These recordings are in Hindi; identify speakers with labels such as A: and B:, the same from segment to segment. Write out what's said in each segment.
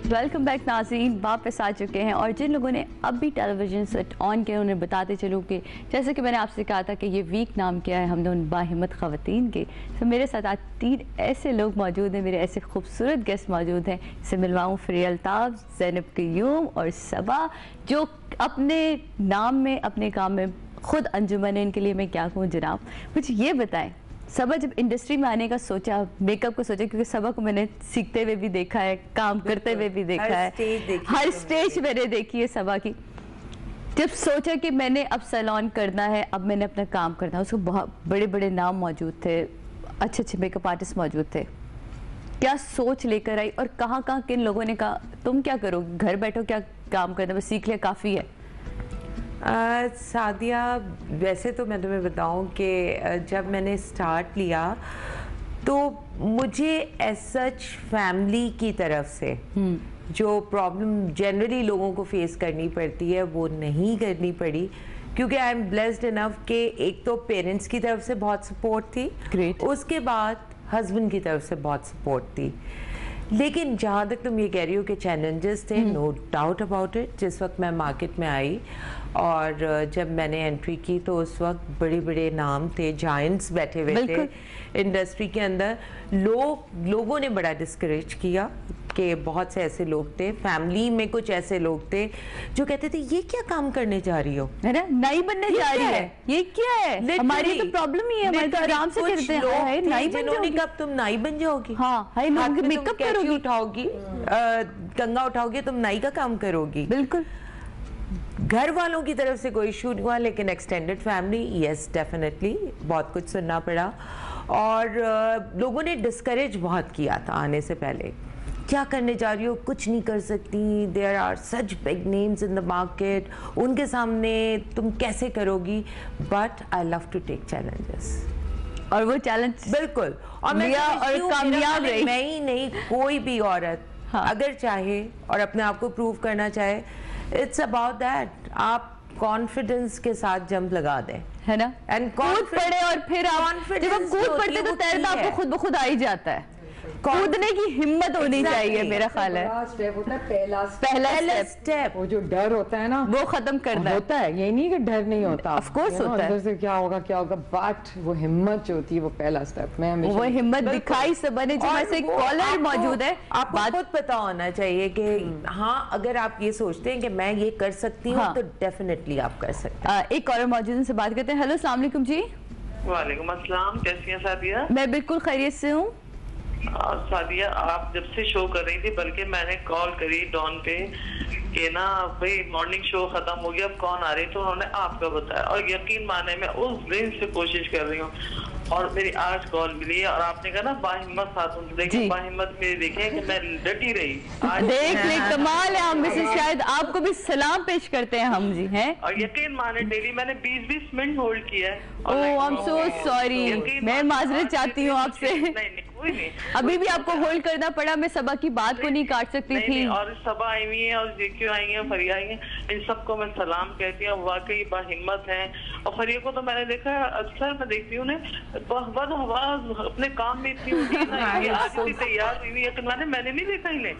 A: वेलकम बैक नाज़रीन, वापस आ चुके हैं। और जिन लोगों ने अब भी टेलीविज़न सेट ऑन किया उन्हें बताते चलूँ कि जैसे कि मैंने आपसे कहा था कि ये वीक नाम किया है हमने उन बाहिम्मत ख़वातीन के। तो मेरे साथ आज 3 ऐसे लोग मौजूद हैं, मेरे ऐसे खूबसूरत गेस्ट मौजूद हैं। इसे मिलवाऊँ फ़रिया अल्ताफ़, ज़ैनब क़य्यूम और सबा, जो अपने नाम में अपने काम में खुद अंजुमन है। इनके लिए मैं क्या कहूँ जनाब। मुझे ये बताएं, सबा जब इंडस्ट्री में आने का सोचा, मेकअप को सोचा, क्योंकि सबा को मैंने सीखते हुए भी देखा है, काम करते हुए भी देखा है, हर स्टेज मैंने देखी है सबा की। जब सोचा कि मैंने अब सैलून करना है, अब मैंने अपना काम करना है, उसको बहुत बड़े बड़े नाम मौजूद थे, अच्छे अच्छे मेकअप आर्टिस्ट मौजूद थे। क्या सोच लेकर आई और कहाँ कहाँ किन लोगों ने कहा तुम क्या करोगी, घर बैठो, क्या काम करना, बस सीख लिया काफ़ी है?
B: सादिया, वैसे तो मैं तुम्हें बताऊं कि जब मैंने स्टार्ट लिया तो मुझे एज सच फैमिली की तरफ से जो प्रॉब्लम जनरली लोगों को फेस करनी पड़ती है वो नहीं करनी पड़ी, क्योंकि आई एम ब्लेस्ड इनफ कि एक तो पेरेंट्स की तरफ से बहुत सपोर्ट थी,
A: Great.
B: उसके बाद हस्बैंड की तरफ से बहुत सपोर्ट थी। लेकिन जहाँ तक तुम ये कह रही हो कि चैलेंजेस थे, नो डाउट अबाउट इट। जिस वक्त मैं मार्केट में आई और जब मैंने एंट्री की तो उस वक्त बड़े बड़े नाम थे, जायंट्स बैठे हुए थे इंडस्ट्री के अंदर। लोगों ने बड़ा डिस्करेज किया कि बहुत से ऐसे लोग थे, फैमिली में कुछ ऐसे लोग थे जो कहते थे ये क्या काम करने जा रही हो,
A: है ना, नई बनने जा रही है, ये क्या है, हमारी तो प्रॉब्लम ही है, हमारे तो आराम से करते हैं, नई बन जाओगी,
B: कब तुम नई बन जाओगी,
A: हाँ हाय मेकअप करोगी,
B: उठाओगी, कंगा उठाओगी, तुम नाई का काम करोगी।
A: बिल्कुल।
B: घर वालों की तरफ से कोई इशू नहीं हुआ, लेकिन एक्सटेंडेड फैमिली यस डेफिनेटली बहुत कुछ सुनना पड़ा और लोगों ने डिस्करेज बहुत किया था आने से पहले। क्या करने जा रही हो, कुछ नहीं कर सकती, there are such big names in the market, उनके सामने तुम कैसे करोगी। But I love to take challenges
A: और वो चैलेंज
B: बिल्कुल, और मैं
A: कामयाब रही।
B: मैं ही नहीं, कोई भी औरत अगर चाहे और अपने आप को प्रूव करना चाहे, इट्स अबाउट दैट। आप कॉन्फिडेंस के साथ जंप लगा दें,
A: है ना, एंड कूद पड़े और फिर जब हम कूद पड़ते तो तैरना आपको खुद ब खुद आ ही जाता है। कूदने की हिम्मत होनी चाहिए, मेरा ख्याल है।
C: स्टेप होता है पहला स्टेप। वो जो डर होता है ना
A: वो खत्म करना
C: होता है। ये नहीं कि डर नहीं होता,
A: ऑफ कोर्स होता है,
C: अंदर से क्या होगा, बट वो हिम्मत जो होती है वो पहला स्टेप। मैं
A: वो हिम्मत दिखाई सब बने। जो वैसे कॉलर मौजूद है,
B: आपको खुद पता होना चाहिए कि हाँ, अगर आप ये सोचते हैं कि मैं ये कर सकती हूँ तो डेफिनेटली आप कर सकते हैं।
A: एक कॉलर मौजूद, उनसे बात करते हैं। हेलो, अस्सलाम वालेकुम जी।
D: वालेकुम अस्सलाम, कैसी हैं सादिया?
A: मैं बिल्कुल खैरियत से हूँ।
D: सादिया, आप जब से शो कर रही थी, बल्कि मैंने कॉल करी डॉन पे कि ना भाई मॉर्निंग शो खत्म हो गया, अब कौन आ रही, तो उन्होंने आपका बताया और यकीन माने मैं उस दिन से कोशिश कर रही हूँ और मेरी आज कॉल मिली है और आपने कहा ना बाहिम्मत खातून, देखिए बाहिम्मत मेरी देखे कि मैं डटी रही। आज
A: देख ले, कमाल है। हम मिसेस शायद आपको भी सलाम पेश करते हैं हम जी हैं।
D: और यकीन माने डेली मैंने 20-20 मिनट होल्ड किया है।
A: ओह आई एम सो सॉरी, मैं माजरत चाहती हूँ आपसे।
D: नहीं, कोई नहीं,
A: अभी भी आपको होल्ड करना पड़ा, मैं सबा की बात को नहीं काट सकती थी।
D: और सबा आई हुई है और जेक्यू आई है, फरिया आई है, इन सबको मैं सलाम कहती हूँ, वाकई बाहिम्मत है। और फरिया को तो मैंने देखा, अक्सर मैं देखती हूँ अपने काम में इतनी होती है ना, आज इतनी तैयार हुई है, मैंने नहीं देखा इन्हें,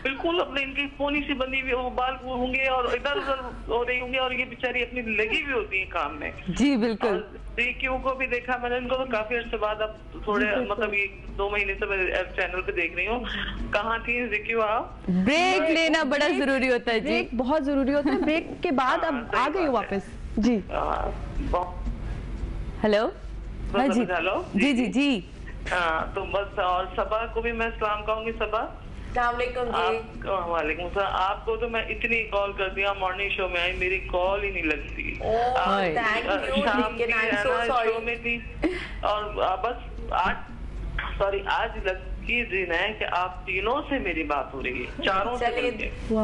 D: बिल्कुल अपने इनकी पोनी सी बनी हुई, वो बाल होंगे और इधर उधर हो रही होंगी और ये बेचारी अपनी लगी हुई होती है काम में।
A: जी बिल्कुल।
D: जेक्यू को भी देखा मैंने, इनको तो काफी अर्से बाद, अब थोड़े मतलब ये 2 महीने से मैं चैनल पे देख रही हूँ। कहाँ थी जेक्यू आप?
A: ब्रेक लेना बड़ा जरूरी होता है जी,
C: बहुत जरूरी होता है। ब्रेक के बाद अब आ गई वापस जी।
A: हेलो जी,
D: हेलो
A: जी जी जी।
D: तो बस, और सबा को भी मैं सलाम कहूंगी। सबा वालेकुम सलाम। आपको तो मैं इतनी कॉल कर दिया, मॉर्निंग शो में आई, मेरी कॉल ही नहीं लगती। शाम की शो में थी और बस आज लकी दिन है कि आप तीनों से मेरी बात हो रही है, चारों से।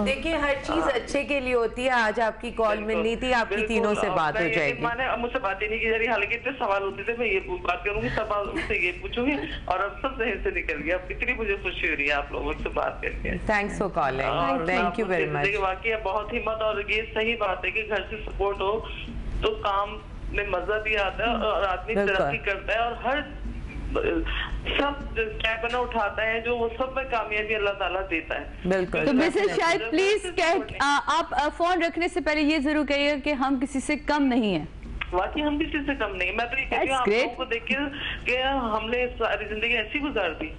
B: देखिए, हर चीज अच्छे के लिए होती है। आज आपकी कॉल मिलनी थी, आपकी तीनों से बात हो जाएगी।
D: मैंने मुझसे बात ही नहीं की जा रही, हालांकि इतने सवाल होते थे, मैं ये बात करूंगी, सवाल उससे ये पूछूंगी और अब सब सही से निकल गया। इतनी मुझे खुशी हो रही है आप लोगों से बात करके।
B: Thanks for calling, thank you very much.
D: वाकई बहुत हिम्मत, और ये सही बात है कि घर से सपोर्ट हो तो काम में मजा भी आता है और आदमी तरक्की करता है और हर सब स्टेप ना उठाता है जो वो सब में कामयाबी अल्लाह ताला देता है।
B: बिल्कुल।
A: तो मिसेस शाहिद प्लीज आप फोन रखने से पहले ये जरूर कहिए कि हम किसी से कम नहीं है।
D: वाकई हम किसी से कम नहीं। मैं तो ये कहती हूँ आप लोगों को देख के हमने सारी जिंदगी ऐसी गुजार दी,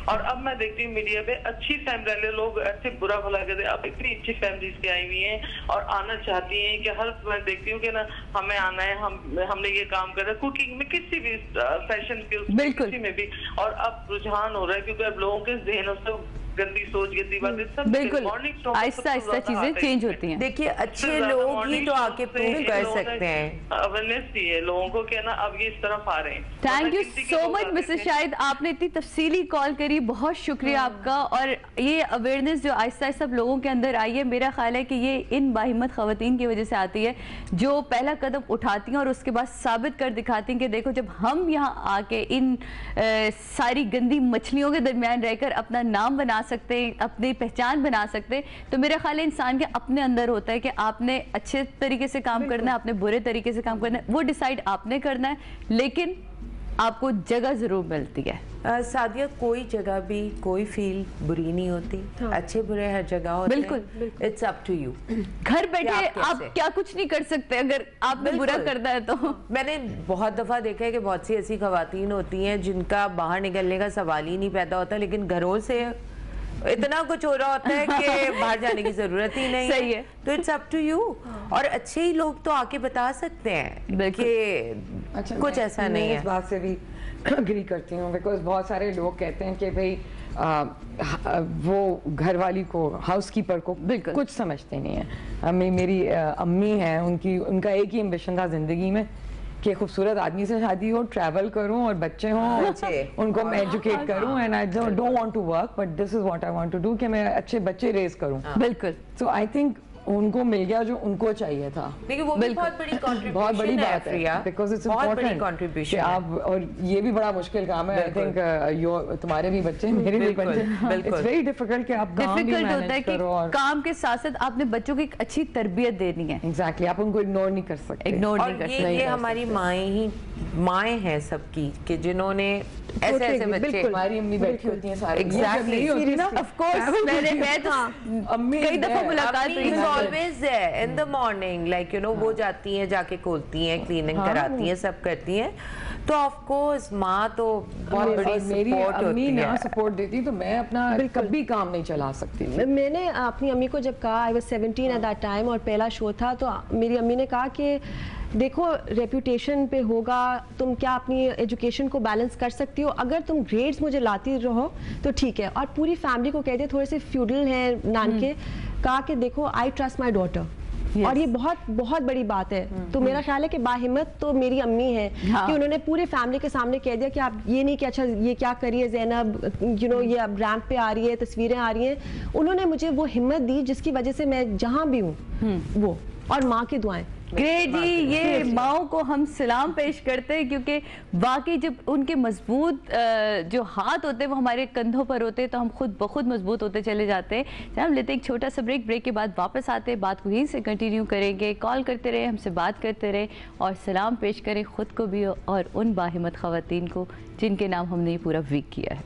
D: और अब मैं देखती हूँ मीडिया पे अच्छी फैमिली वाले लोग ऐसे बुरा भला कहते हैं। अब इतनी अच्छी फैमिलीज के आई हुई हैं और आना चाहती हैं कि हर मैं देखती हूँ कि ना हमें आना है, हमने ये काम कर रहा है कुकिंग में, किसी भी फैशन के उसमें, किसी में भी। और अब रुझान हो रहा है क्योंकि अब लोगों के जहनों से गंदी सोच, गंदी बातें सब
A: बिल्कुल आहिस्ता आहिस्ता चीजें चेंज होती हैं।
B: देखिए अच्छे लोग ही तो आके प्रूव कर सकते हैं।
D: अवेयरनेस दी है लोगों को कि ना अब ये इस तरफ आ रहे हैं।
A: Thank you so much Mrs Shahid, आपने इतनी तफसीली कॉल करी, बहुत शुक्रिया आपका। और ये अवेयरनेस जो आहिस्ता आहिस्ता लोगों के अंदर आई है, मेरा ख्याल है कि ये इन बाहिम्मत खवातीन की वजह से आती है जो पहला कदम उठाती हैं और उसके बाद साबित कर दिखाती हैं कि देखो जब हम यहाँ आके इन सारी गंदी मछलियों के दरमियान रहकर अपना नाम बना सकते हैं, अपनी पहचान बना सकते हैं, तो मेरा ख्याल है इंसान के अपने अंदर होता है कि आपने अच्छे तरीके से काम करना है, आपने बुरे तरीके से काम करना है, वो डिसाइड आपने करना है, लेकिन आपको जगह जरूर मिलती है।
B: सादिया कोई जगह भी कोई फील बुरी नहीं होती। हाँ। अच्छे बुरे हर जगह होते हैं।
A: बिल्कुल
B: इट्स अप टू यू।
A: घर बैठे आप क्या कुछ नहीं कर सकते अगर आपने बुरा करना है तो।
B: मैंने बहुत दफा देखा है कि बहुत सी ऐसी खवातीन होती हैं जिनका बाहर निकलने का सवाल ही नहीं पैदा होता, लेकिन घरों से इतना कुछ हो रहा होता है कि बाहर जाने की जरूरत ही नहीं।
A: सही है।
B: तो इट्स अप टू यू। और अच्छे ही लोग तो आके बता सकते हैं कि
C: अच्छा,
B: कुछ ऐसा नहीं है।
C: इस बात से भी एग्री करती हूँ, बिकॉज बहुत सारे लोग कहते हैं कि भाई वो घरवाली को, हाउसकीपर को कुछ समझते नहीं है। मेरी अम्मी हैं, उनका एक ही एम्बिशन था जिंदगी में कि खूबसूरत आदमी से शादी हो, ट्रैवल करूं और बच्चे हों, उनको मैं एजुकेट करूं, and I don't want to work but this is what I want to do, कि मैं अच्छे बच्चे रेज करूं।
A: बिल्कुल।
C: सो आई थिंक उनको मिल गया जो उनको चाहिए था।
B: लेकिन वो भी बहुत बड़ी कंट्रीब्यूशन,
C: बहुत बड़ी बात है, बिकॉज़ इट्स इम्पोर्टेंट कंट्रीब्यूशन। आप, और ये भी बड़ा मुश्किल काम है। आई थिंक तुम्हारे भी बच्चे, मेरे भी बच्चे, इट्स वेरी डिफिकल्ट कि आप काम भी मैनेज करो और
A: काम के साथ साथ आपने बच्चों को एक अच्छी तरबियत देनी है।
C: एग्जैक्टली, आप उनको इग्नोर नहीं कर सकते।
A: इग्नोर नहीं कर सकते।
B: ये हमारी माएँ हैं सबकी, कि जिन्होंने ऐसे ऐसे बच्चे,
C: हमारी अम्मी बैठी होती हैं सारी,
B: एग्जैक्टली,
A: ऑफ कोर्स मैं तो
C: अम्मी
A: कई दफा मुलाकात हुई है,
B: always there in the morning, like you know, वो जाती हैं, जाके खोलती हैं, क्लीनिंग कराती हैं, सब करती हैं। तो ऑफ कोर्स माँ तो बहुत बड़ी
C: मेरी
B: सपोर्ट
C: अम्मी
B: होती
C: ना
B: है।
C: सपोर्ट देती तो मैं अपना कभी काम नहीं चला सकती।
E: मैंने अपनी अम्मी को जब कहा, I was 17 at that time, और पहला शो था, तो मेरी अम्मी ने कहा कि देखो रेपुटेशन पे होगा, तुम क्या अपनी एजुकेशन को बैलेंस कर सकती हो, अगर तुम ग्रेड्स मुझे लाती रहो तो ठीक है। और पूरी फैमिली को कहते, थोड़े से फ्यूडल हैं नानके, कहा कि देखो आई ट्रस्ट माई डॉटर। और ये बहुत बहुत बड़ी बात है। तो मेरा ख्याल है कि बाहिम्मत तो मेरी अम्मी है, कि उन्होंने पूरे फैमिली के सामने कह दिया कि आप ये नहीं कि अच्छा ये क्या करी है ज़ैनब, यू नो, ये अब रैंप पे आ रही है, तस्वीरें आ रही हैं। उन्होंने मुझे वो हिम्मत दी जिसकी वजह से मैं जहाँ भी हूँ वो, और माँ की दुआएं।
A: ग्रेट जी, ये माओ को हम सलाम पेश करते हैं, क्योंकि वाकई जब उनके मजबूत जो हाथ होते हैं वो हमारे कंधों पर होते हैं तो हम खुद ब खुद मजबूत होते चले जाते हैं। हम लेते हैं एक छोटा सा ब्रेक के बाद वापस आते हैं, बात को यहीं से कंटिन्यू करेंगे। कॉल करते रहे, हमसे बात करते रहे और सलाम पेश करें खुद को भी और उन बाहिम्मत खवातीन को जिनके नाम हमने ये पूरा वीक किया है।